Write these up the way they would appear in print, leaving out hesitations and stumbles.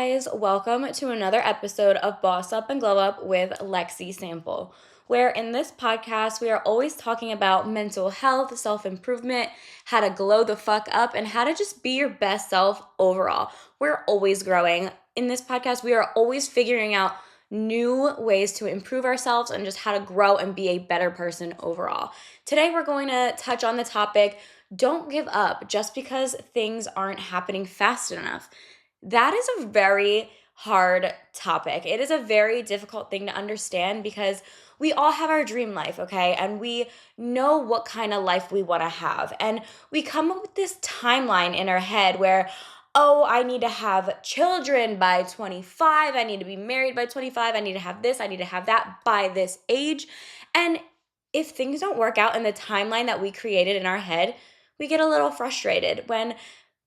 guys, welcome to another episode of Boss Up and Glow Up with Lexi Sample, where in this podcast we are always talking about mental health, self-improvement, how to glow the fuck up, and how to just be your best self overall. We're always growing. In this podcast, we are always figuring out new ways to improve ourselves and just how to grow and be a better person overall. Today we're going to touch on the topic, don't give up just because things aren't happening fast enough. That is a very hard topic. It is a very difficult thing to understand because we all have our dream life, okay? And we know what kind of life we want to have. And we come up with this timeline in our head where, oh, I need to have children by 25. I need to be married by 25. I need to have this. I need to have that by this age. And if things don't work out in the timeline that we created in our head, we get a little frustrated when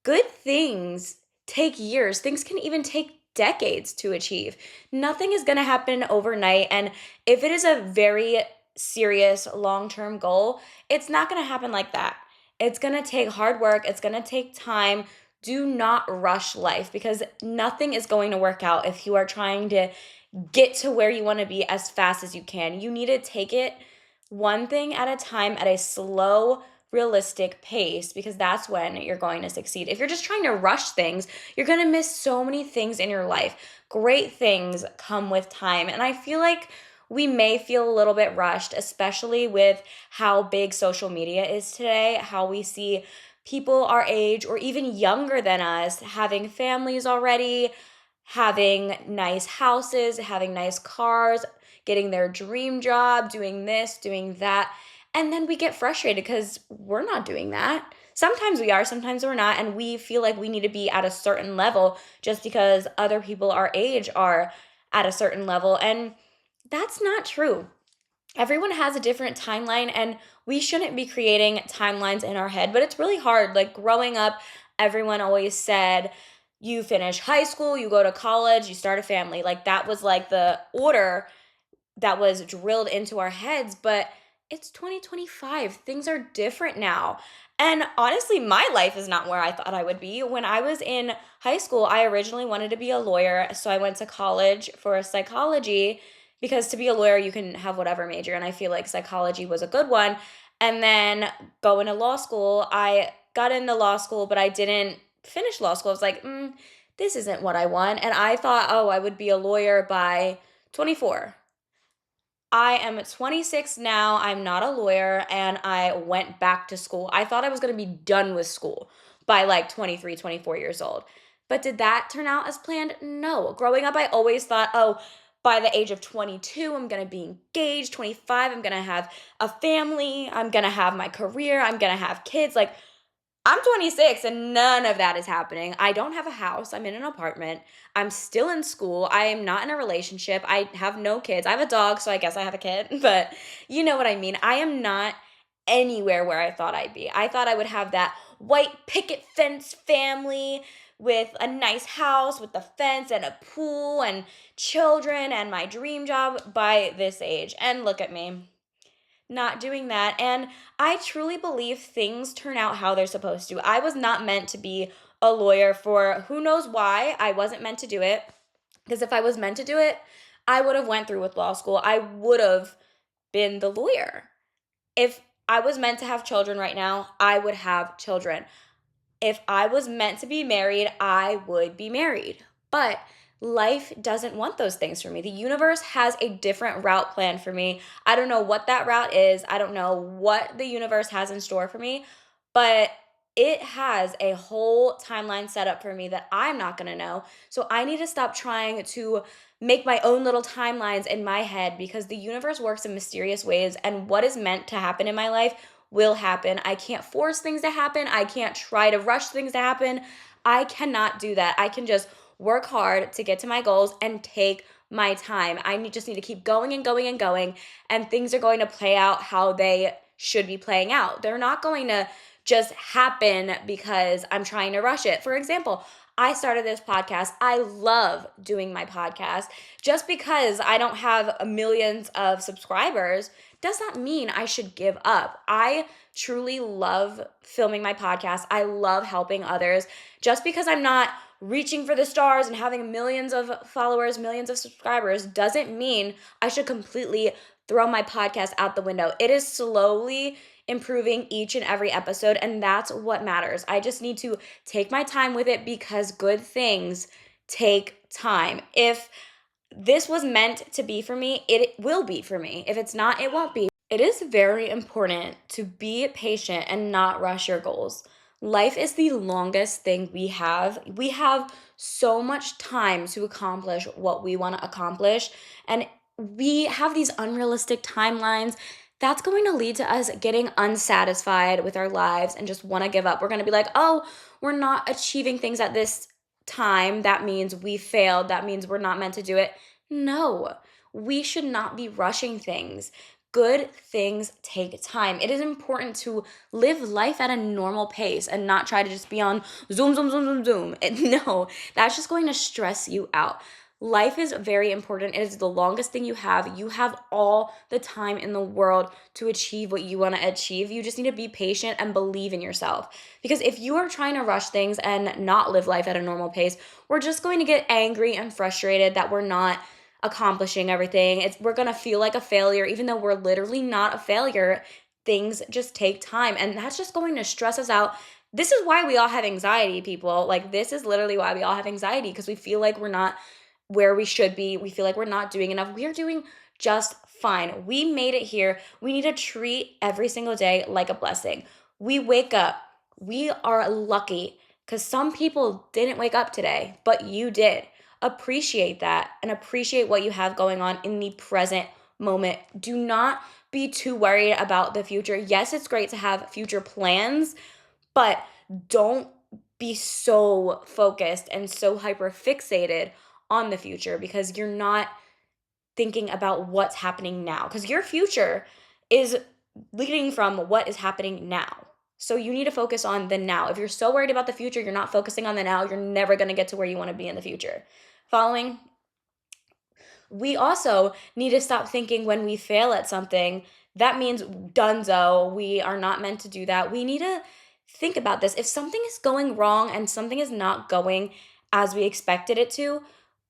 good things take years. Things can even take decades to achieve. Nothing is going to happen overnight. And if it is a very serious long-term goal, it's not going to happen like that. It's going to take hard work. It's going to take time. Do not rush life because nothing is going to work out if you are trying to get to where you want to be as fast as you can. You need to take it one thing at a time at a slow, realistic pace because that's when you're going to succeed. If you're just trying to rush things, you're going to miss so many things in your life. Great things come with time. And I feel like we may feel a little bit rushed, especially with how big social media is today, how we see people our age or even younger than us having families already, having nice houses, having nice cars, getting their dream job, doing this, doing that. And then we get frustrated because we're not doing that. Sometimes we are, sometimes we're not. And we feel like we need to be at a certain level just because other people our age are at a certain level. And that's not true. Everyone has a different timeline, and we shouldn't be creating timelines in our head. But it's really hard. Like growing up, everyone always said, you finish high school, you go to college, you start a family. Like that was like the order that was drilled into our heads. But it's 2025. Things are different now. And honestly, my life is not where I thought I would be. When I was in high school, I originally wanted to be a lawyer. So I went to college for psychology because to be a lawyer, you can have whatever major. And I feel like psychology was a good one. And then going to law school, I got into law school, but I didn't finish law school. I was like, this isn't what I want. And I thought, oh, I would be a lawyer by 24. I am 26 now. I'm not a lawyer, and I went back to school. I thought I was going to be done with school by like 23, 24 years old. But did that turn out as planned? No. Growing up, I always thought, oh, by the age of 22, I'm going to be engaged. 25, I'm going to have a family. I'm going to have my career. I'm going to have kids. Like, I'm 26 and none of that is happening. I don't have a house. I'm in an apartment. I'm still in school. I am not in a relationship. I have no kids. I have a dog, so I guess I have a kid, but you know what I mean. I am not anywhere where I thought I'd be. I thought I would have that white picket fence family with a nice house with a fence and a pool and children and my dream job by this age. And look at me, not doing that. And I truly believe things turn out how they're supposed to. I was not meant to be a lawyer for who knows why. I wasn't meant to do it because if I was meant to do it, I would have went through with law school. I would have been the lawyer. If I was meant to have children right now, I would have children. If I was meant to be married, I would be married. But life doesn't want those things for me. The universe has a different route planned for me. I don't know what that route is. I don't know what the universe has in store for me, but it has a whole timeline set up for me that I'm not going to know. So I need to stop trying to make my own little timelines in my head because the universe works in mysterious ways, and what is meant to happen in my life will happen. I can't force things to happen. I can't try to rush things to happen. I cannot do that. I can just work hard to get to my goals and take my time. Just need to keep going and going and going, and things are going to play out how they should be playing out. They're not going to just happen because I'm trying to rush it. For example, I started this podcast. I love doing my podcast. Just because I don't have millions of subscribers does not mean I should give up. I truly love filming my podcast. I love helping others. Just because I'm not reaching for the stars and having millions of followers, millions of subscribers doesn't mean I should completely throw my podcast out the window. It is slowly improving each and every episode, and that's what matters. I just need to take my time with it because good things take time. If this was meant to be for me, it will be for me. If it's not, it won't be. It is very important to be patient and not rush your goals. Life is the longest thing we have. We have so much time to accomplish what we want to accomplish, and we have these unrealistic timelines. That's going to lead to us getting unsatisfied with our lives and just want to give up. We're going to be like, oh, we're not achieving things at this time. That means we failed. That means we're not meant to do it. No, we should not be rushing things. Good things take time. It is important to live life at a normal pace and not try to just be on zoom, zoom, zoom, zoom, zoom. No, that's just going to stress you out. Life is very important. It is the longest thing you have. You have all the time in the world to achieve what you want to achieve. You just need to be patient and believe in yourself. Because if you are trying to rush things and not live life at a normal pace, we're just going to get angry and frustrated that we're not accomplishing everything. We're going to feel like a failure, even though we're literally not a failure. Things just take time, and that's just going to stress us out. This is why we all have anxiety, people. Like, this is literally why we all have anxiety, because we feel like we're not where we should be. We feel like we're not doing enough. We are doing just fine. We made it here. We need to treat every single day like a blessing. We wake up. We are lucky because some people didn't wake up today, but you did. Appreciate that and appreciate what you have going on in the present moment. Do not be too worried about the future. Yes, it's great to have future plans, but don't be so focused and so hyper fixated on the future because you're not thinking about what's happening now, because your future is leading from what is happening now. So you need to focus on the now. If you're so worried about the future, you're not focusing on the now, you're never going to get to where you want to be in the future. Following? We also need to stop thinking when we fail at something, that means dunzo. We are not meant to do that. We need to think about this. If something is going wrong and something is not going as we expected it to,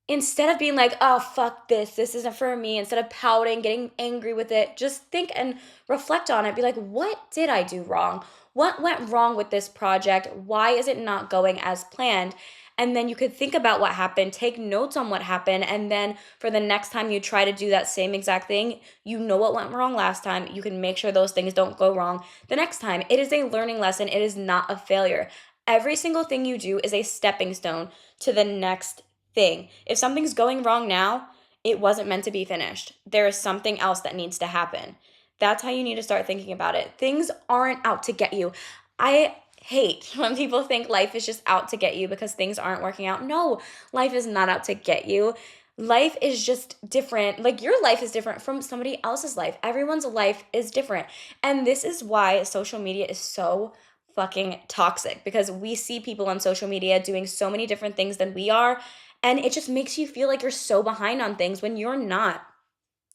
instead of being like, oh, fuck this isn't for me, instead of pouting, getting angry with it, just think and reflect on it. Be like, what did I do wrong? What went wrong with this project? Why is it not going as planned? And then you could think about what happened, take notes on what happened, and then for the next time you try to do that same exact thing, you know what went wrong last time. You can make sure those things don't go wrong the next time. It is a learning lesson. It is not a failure. Every single thing you do is a stepping stone to the next thing. If something's going wrong now, it wasn't meant to be finished. There is something else that needs to happen. That's how you need to start thinking about it. Things aren't out to get you. I hate when people think life is just out to get you because things aren't working out. No, life is not out to get you. Life is just different. Like, your life is different from somebody else's life. Everyone's life is different. And this is why social media is so fucking toxic, because we see people on social media doing so many different things than we are. And it just makes you feel like you're so behind on things when you're not.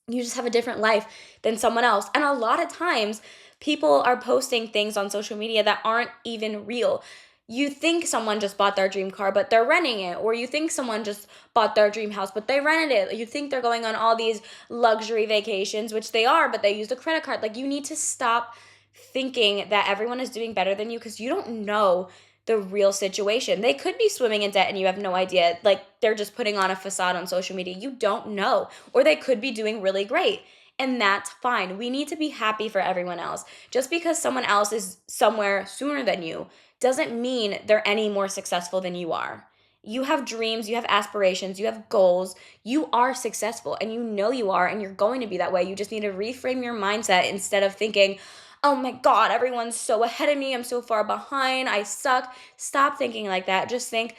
You just have a different life than someone else. And a lot of times, people are posting things on social media that aren't even real. You think someone just bought their dream car, but they're renting it. Or you think someone just bought their dream house, but they rented it. You think they're going on all these luxury vacations, which they are, but they used a credit card. Like, you need to stop thinking that everyone is doing better than you, because you don't know the real situation. They could be swimming in debt and you have no idea. Like, they're just putting on a facade on social media. You don't know. Or they could be doing really great. And that's fine. We need to be happy for everyone else. Just because someone else is somewhere sooner than you doesn't mean they're any more successful than you are. You have dreams, you have aspirations, you have goals. You are successful, and you know you are, and you're going to be that way. You just need to reframe your mindset instead of thinking, oh my God, everyone's so ahead of me. I'm so far behind. I suck. Stop thinking like that. Just think,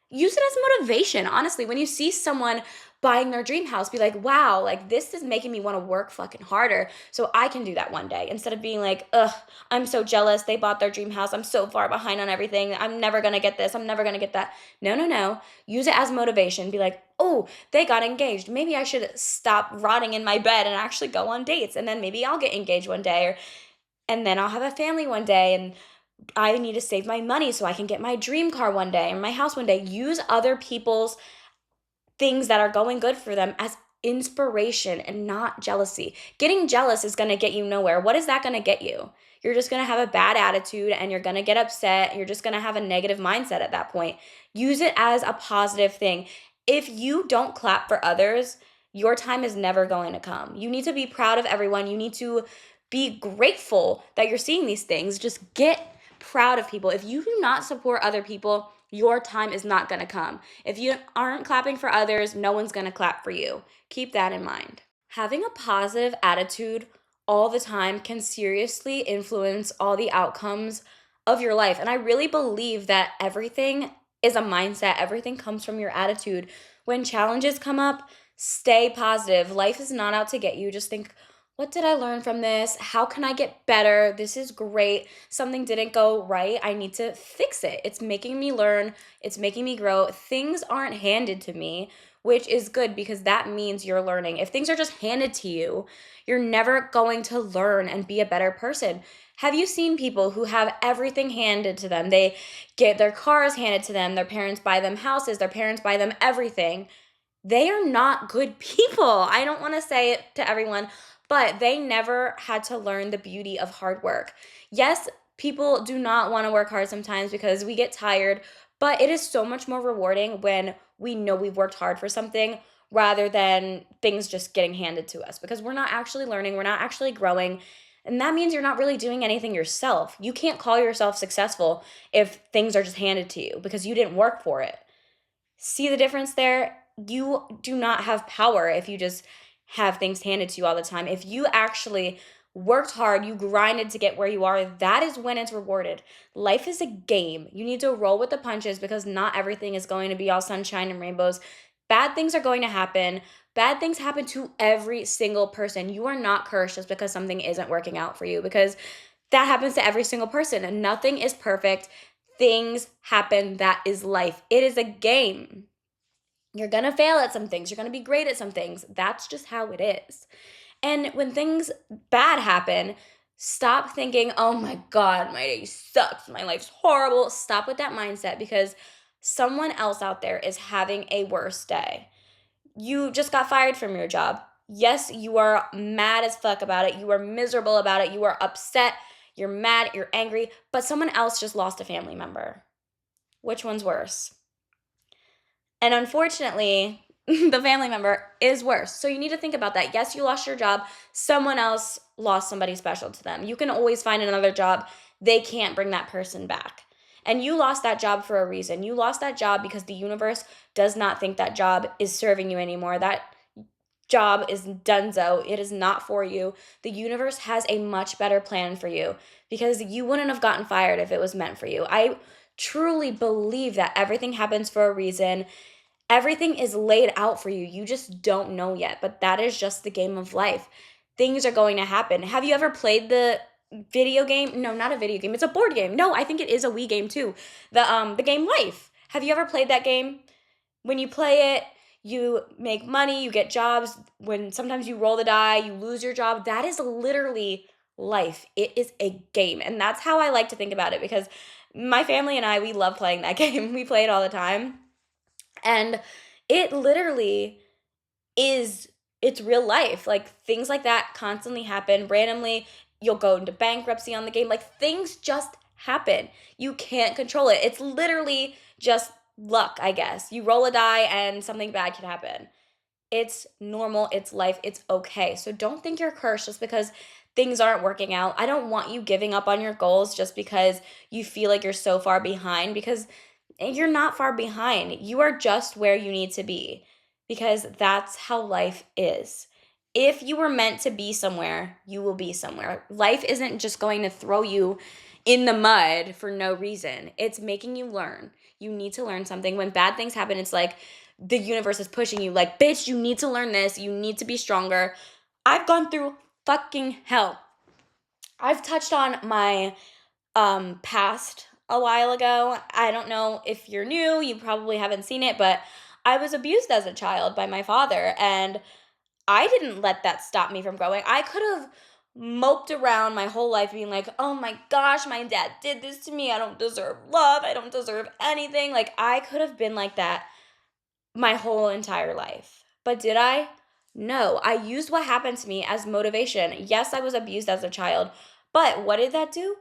use it as motivation. Honestly, when you see someone buying their dream house, be like, wow, like, this is making me want to work fucking harder so I can do that one day. Instead of being like, ugh, I'm so jealous. They bought their dream house. I'm so far behind on everything. I'm never going to get this. I'm never going to get that. No, no, no. Use it as motivation. Be like, oh, they got engaged. Maybe I should stop rotting in my bed and actually go on dates. And then maybe I'll get engaged one day, and then I'll have a family one day, and I need to save my money so I can get my dream car one day or my house one day. Use other people's things that are going good for them as inspiration and not jealousy. Getting jealous is going to get you nowhere. What is that going to get you? You're just going to have a bad attitude and you're going to get upset. You're just going to have a negative mindset at that point. Use it as a positive thing. If you don't clap for others, your time is never going to come. You need to be proud of everyone. You need to be grateful that you're seeing these things. Just get proud of people. If you do not support other people, your time is not going to come. If you aren't clapping for others, no one's going to clap for you. Keep that in mind. Having a positive attitude all the time can seriously influence all the outcomes of your life. And I really believe that everything is a mindset, everything comes from your attitude. When challenges come up, stay positive. Life is not out to get you. Just think, what did I learn from this? How can I get better? This is great. Something didn't go right. I need to fix it. It's making me learn. It's making me grow. Things aren't handed to me, which is good because that means you're learning. If things are just handed to you, you're never going to learn and be a better person. Have you seen people who have everything handed to them? They get their cars handed to them. Their parents buy them houses. Their parents buy them everything. They are not good people. I don't want to say it to everyone, but they never had to learn the beauty of hard work. Yes, people do not want to work hard sometimes because we get tired, but it is so much more rewarding when we know we've worked hard for something rather than things just getting handed to us because we're not actually learning, we're not actually growing. And that means you're not really doing anything yourself. You can't call yourself successful if things are just handed to you because you didn't work for it. See the difference there? You do not have power if you just have things handed to you all the time. If you actually worked hard, you grinded to get where you are, that is when it's rewarded. Life is a game. You need to roll with the punches because not everything is going to be all sunshine and rainbows. Bad things are going to happen. Bad things happen to every single person. You are not cursed just because something isn't working out for you because that happens to every single person and nothing is perfect. Things happen. That is life. It is a game. You're going to fail at some things. You're going to be great at some things. That's just how it is. And when things bad happen, stop thinking, oh my God, my day sucks. My life's horrible. Stop with that mindset because someone else out there is having a worse day. You just got fired from your job. Yes, you are mad as fuck about it. You are miserable about it. You are upset. You're mad. You're angry. But someone else just lost a family member. Which one's worse? And unfortunately, the family member is worse. So you need to think about that. Yes, you lost your job. Someone else lost somebody special to them. You can always find another job. They can't bring that person back. And you lost that job for a reason. You lost that job because the universe does not think that job is serving you anymore. That job is donezo. It is not for you. The universe has a much better plan for you because you wouldn't have gotten fired if it was meant for you. I truly believe that everything happens for a reason. Everything is laid out for you. You just don't know yet, but that is just the game of life. Things are going to happen. Have you ever played the video game? No, not a video game. It's a board game. No, I think it is a Wii game too. The game Life. Have you ever played that game? When you play it, you make money, you get jobs. When sometimes you roll the die, you lose your job. That is literally life. It is a game. And that's how I like to think about it because my family and I, we love playing that game. We play it all the time. And it literally is, it's real life. Like things like that constantly happen randomly. You'll go into bankruptcy on the game. Like things just happen. You can't control it. It's literally just luck, I guess. You roll a die and something bad can happen. It's normal. It's life. It's okay. So don't think you're cursed just because things aren't working out. I don't want you giving up on your goals just because you feel like you're so far behind because you're not far behind. You are just where you need to be because that's how life is. If you were meant to be somewhere, you will be somewhere. Life isn't just going to throw you in the mud for no reason. It's making you learn. You need to learn something. When bad things happen, it's like the universe is pushing you like, bitch, you need to learn this. You need to be stronger. I've gone through fucking hell. I've touched on my past a while ago. I don't know if you're new, you probably haven't seen it, but I was abused as a child by my father, and I didn't let that stop me from growing. I could have moped around my whole life being like, oh my gosh, my dad did this to me. I don't deserve love. I don't deserve anything. Like, I could have been like that my whole entire life. But did I? No. I used what happened to me as motivation. Yes, I was abused as a child, but what did that do?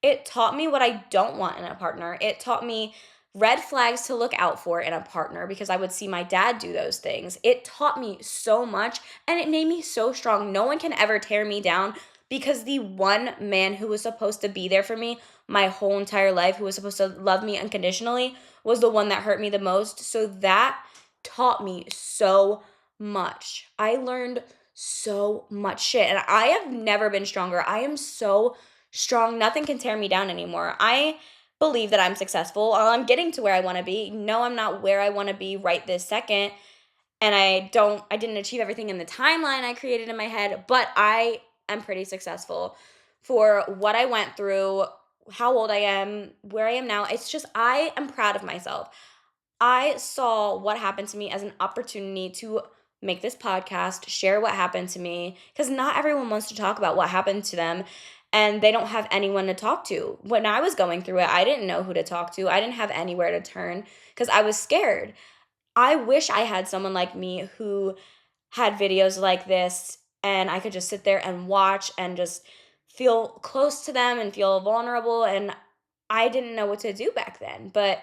It taught me what I don't want in a partner. It taught me red flags to look out for in a partner because I would see my dad do those things. It taught me so much and it made me so strong. No one can ever tear me down because the one man who was supposed to be there for me my whole entire life, who was supposed to love me unconditionally, was the one that hurt me the most. So that taught me so much. I learned so much shit and I have never been stronger. I am so strong. Nothing can tear me down anymore. I believe that I'm successful. I'm getting to where I want to be. No, I'm not where I want to be right this second. And I didn't achieve everything in the timeline I created in my head, but I am pretty successful for what I went through, how old I am, where I am now. It's just, I am proud of myself. I saw what happened to me as an opportunity to make this podcast, share what happened to me, because not everyone wants to talk about what happened to them and they don't have anyone to talk to. When I was going through it, I didn't know who to talk to. I didn't have anywhere to turn because I was scared. I wish I had someone like me who had videos like this and I could just sit there and watch and just feel close to them and feel vulnerable. And I didn't know what to do back then, but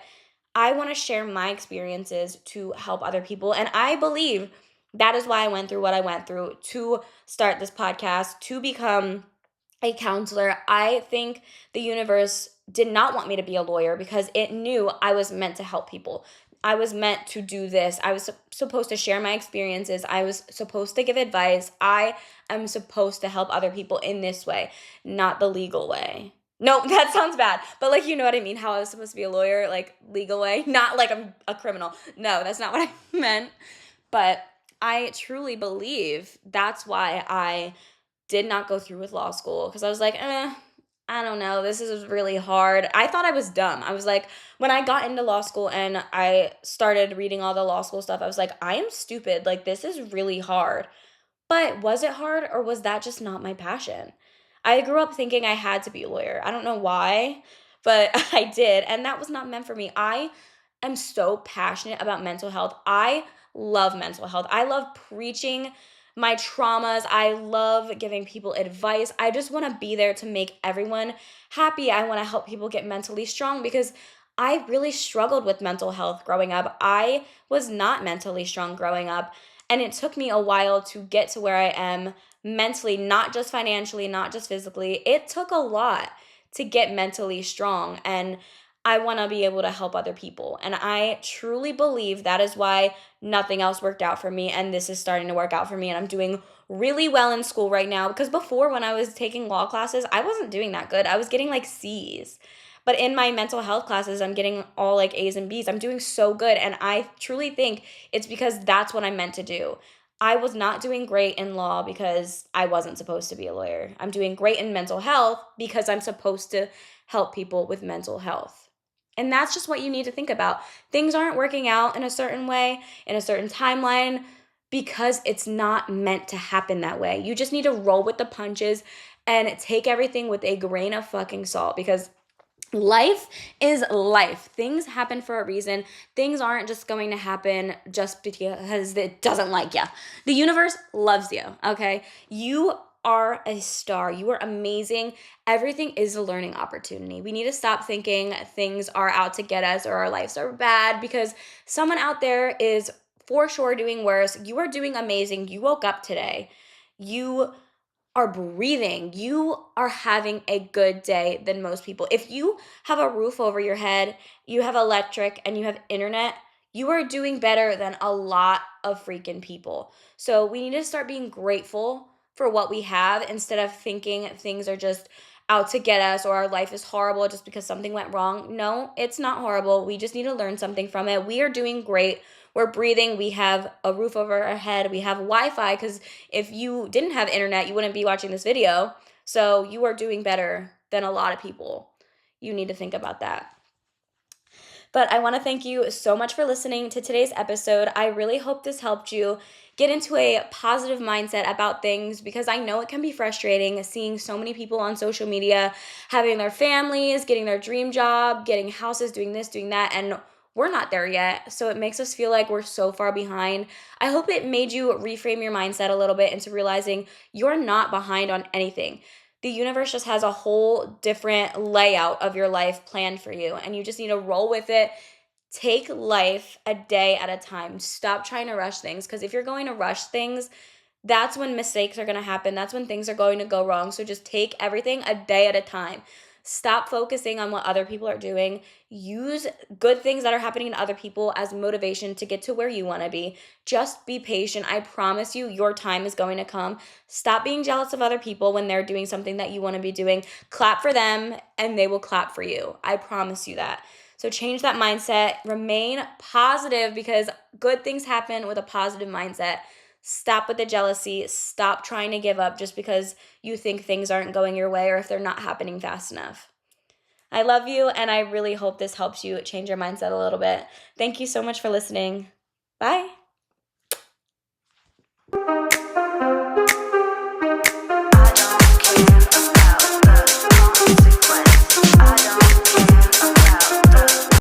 I want to share my experiences to help other people. And I believe that is why I went through what I went through to start this podcast, to become a counselor. I think the universe did not want me to be a lawyer because it knew I was meant to help people. I was meant to do this. I was supposed to share my experiences. I was supposed to give advice. I am supposed to help other people in this way, not the legal way. No, that sounds bad. But like, you know what I mean? How I was supposed to be a lawyer, like legal way, not like I'm a criminal. No, that's not what I meant. But I truly believe that's why I did not go through with law school because I was like, I don't know. This is really hard. I thought I was dumb. I was like, when I got into law school and I started reading all the law school stuff, I was like, I am stupid. Like, this is really hard. But was it hard or was that just not my passion? I grew up thinking I had to be a lawyer. I don't know why, but I did. And that was not meant for me. I am so passionate about mental health. I love mental health. I love preaching my traumas. I love giving people advice. I just want to be there to make everyone happy. I want to help people get mentally strong because I really struggled with mental health growing up. I was not mentally strong growing up. And it took me a while to get to where I am mentally, not just financially, not just physically. It took a lot to get mentally strong. And I want to be able to help other people. And I truly believe that is why nothing else worked out for me. And this is starting to work out for me. And I'm doing really well in school right now. Because before, when I was taking law classes, I wasn't doing that good. I was getting like C's. But in my mental health classes, I'm getting all like A's and B's. I'm doing so good. And I truly think it's because that's what I'm meant to do. I was not doing great in law because I wasn't supposed to be a lawyer. I'm doing great in mental health because I'm supposed to help people with mental health. And that's just what you need to think about. Things aren't working out in a certain way, in a certain timeline, because it's not meant to happen that way. You just need to roll with the punches and take everything with a grain of fucking salt because life is life. Things happen for a reason. Things aren't just going to happen just because it doesn't like you. The universe loves you, okay? You are a star. You are amazing. Everything is a learning opportunity. We need to stop thinking things are out to get us or our lives are bad because someone out there is for sure doing worse. You are doing amazing. You woke up today. You are breathing. You are having a good day than most people. If you have a roof over your head, you have electric, and you have internet, you are doing better than a lot of freaking people. So we need to start being grateful for what we have instead of thinking things are just out to get us or our life is horrible just because something went wrong. No, it's not horrible. We just need to learn something from it. We are doing great. We're breathing. We have a roof over our head. We have Wi-Fi because if you didn't have internet, you wouldn't be watching this video. So you are doing better than a lot of people. You need to think about that. But I want to thank you so much for listening to today's episode. I really hope this helped you get into a positive mindset about things, because I know it can be frustrating seeing so many people on social media having their families, getting their dream job, getting houses, doing this, doing that, and we're not there yet. So it makes us feel like we're so far behind. I hope it made you reframe your mindset a little bit into realizing you're not behind on anything. The universe just has a whole different layout of your life planned for you, and you just need to roll with it. Take life a day at a time. Stop trying to rush things, because if you're going to rush things, that's when mistakes are going to happen. That's when things are going to go wrong. So just take everything a day at a time. Stop focusing on what other people are doing. Use good things that are happening to other people as motivation to get to where you want to be. Just be patient. I promise you, your time is going to come. Stop being jealous of other people when they're doing something that you want to be doing. Clap for them and they will clap for you. I promise you that. So change that mindset. Remain positive, because good things happen with a positive mindset. Stop with the jealousy. Stop trying to give up just because you think things aren't going your way or if they're not happening fast enough. I love you, and I really hope this helps you change your mindset a little bit. Thank you so much for listening. Bye.